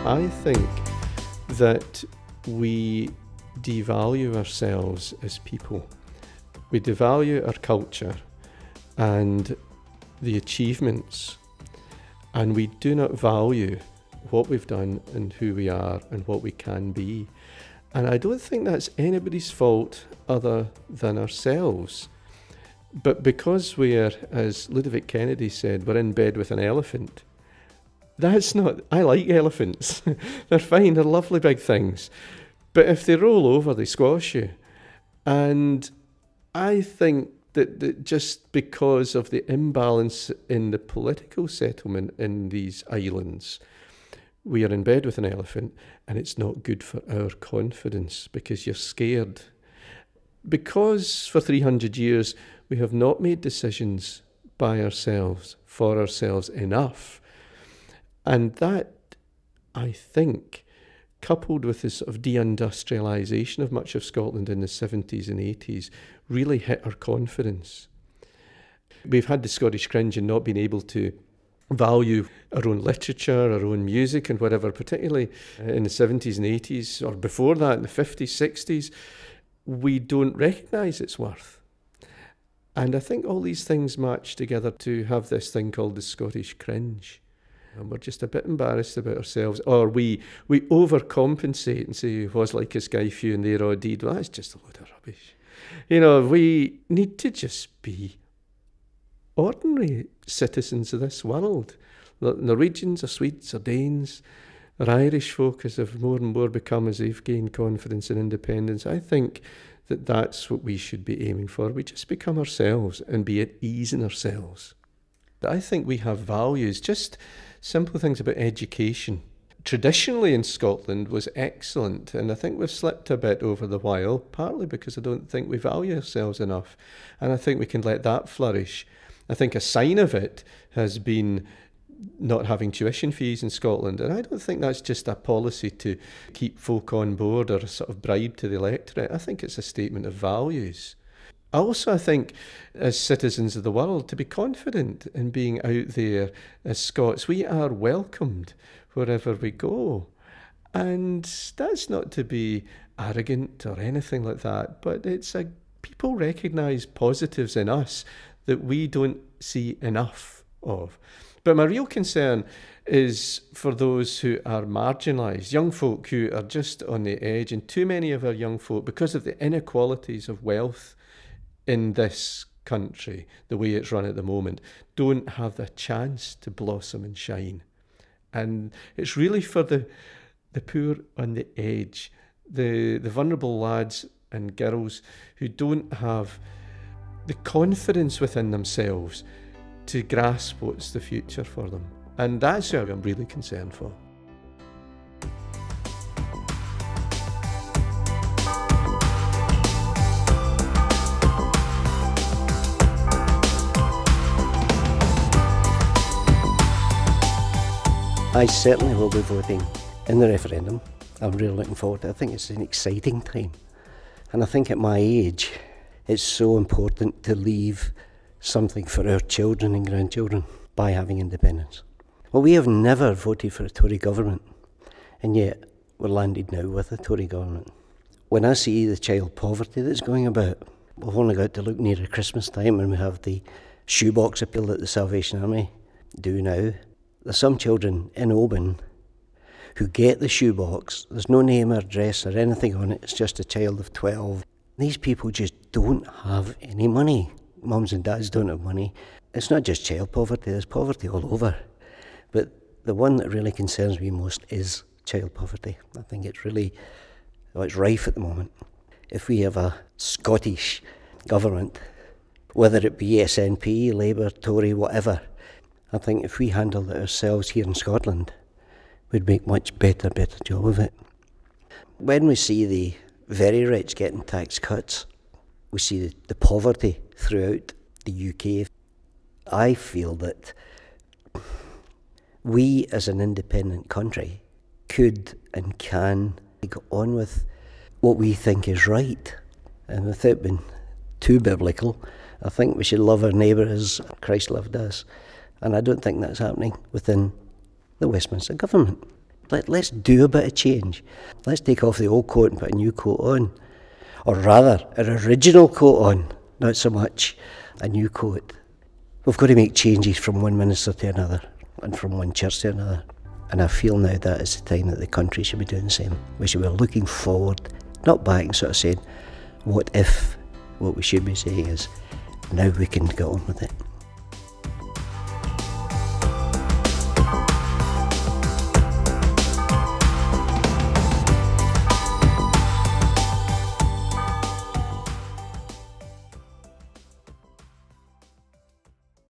I think that we devalue ourselves as people. We devalue our culture and the achievements, and we do not value what we've done and who we are and what we can be. And I don't think that's anybody's fault other than ourselves. But because we're, as Ludovic Kennedy said, we're in bed with an elephant, that's not, I like elephants. They're fine, they're lovely big things. But if they roll over, they squash you. And I think that just because of the imbalance in the political settlement in these islands, we are in bed with an elephant, and it's not good for our confidence because you're scared. Because for 300 years we have not made decisions by ourselves, for ourselves enough. And that, I think, coupled with this sort of deindustrialisation of much of Scotland in the 70s and 80s, really hit our confidence. We've had the Scottish cringe and not been able to value our own literature, our own music and whatever, particularly in the 70s and 80s, or before that in the 50s, 60s, we don't recognise its worth. And I think all these things match together to have this thing called the Scottish cringe. And we're just a bit embarrassed about ourselves, or we overcompensate and say, it was like a sky few and they're all deed. Well, that's just a load of rubbish. You know, we need to just be ordinary citizens of this world. Norwegians or Swedes or Danes or Irish folk, as have more and more become as they've gained confidence and independence. I think that that's what we should be aiming for. We just become ourselves and be at ease in ourselves. But I think we have values, just simple things about education. Traditionally in Scotland was excellent, and I think we've slipped a bit over the while, partly because I don't think we value ourselves enough, and I think we can let that flourish. I think a sign of it has been not having tuition fees in Scotland, and I don't think that's just a policy to keep folk on board or a sort of bribe to the electorate. I think it's a statement of values. Also, I think, as citizens of the world, to be confident in being out there as Scots. We are welcomed wherever we go. And that's not to be arrogant or anything like that, but people recognise positives in us that we don't see enough of. But my real concern is for those who are marginalised, young folk who are just on the edge, and too many of our young folk, because of the inequalities of wealth in this country, the way it's run at the moment, don't have the chance to blossom and shine. And it's really for the poor on the edge, the vulnerable lads and girls who don't have the confidence within themselves to grasp what's the future for them. And that's what I'm really concerned for. I certainly will be voting in the referendum. I'm really looking forward to it. I think it's an exciting time. And I think at my age, it's so important to leave something for our children and grandchildren by having independence. Well, we have never voted for a Tory government, and yet we're landed now with a Tory government. When I see the child poverty that's going about, we've only got to look nearer Christmas time and we have the shoebox appeal that the Salvation Army do now. There's some children in Oban who get the shoebox. There's no name or address or anything on it. It's just a child of 12. These people just don't have any money. Mums and dads don't have money. It's not just child poverty, there's poverty all over. But the one that really concerns me most is child poverty. I think it's rife at the moment. If we have a Scottish government, whether it be SNP, Labour, Tory, whatever, I think if we handled it ourselves here in Scotland, we'd make much better job of it. When we see the very rich getting tax cuts, we see the poverty throughout the UK, I feel that we as an independent country could and can go on with what we think is right. And without being too biblical, I think we should love our neighbour as Christ loved us. And I don't think that's happening within the Westminster government. Let's do a bit of change. Let's take off the old coat and put a new coat on. Or rather, an original coat on, not so much a new coat. We've got to make changes from one minister to another and from one church to another. And I feel now that is the time that the country should be doing the same. We should be looking forward, not back and sort of saying, what if? What we should be saying is, now we can get on with it.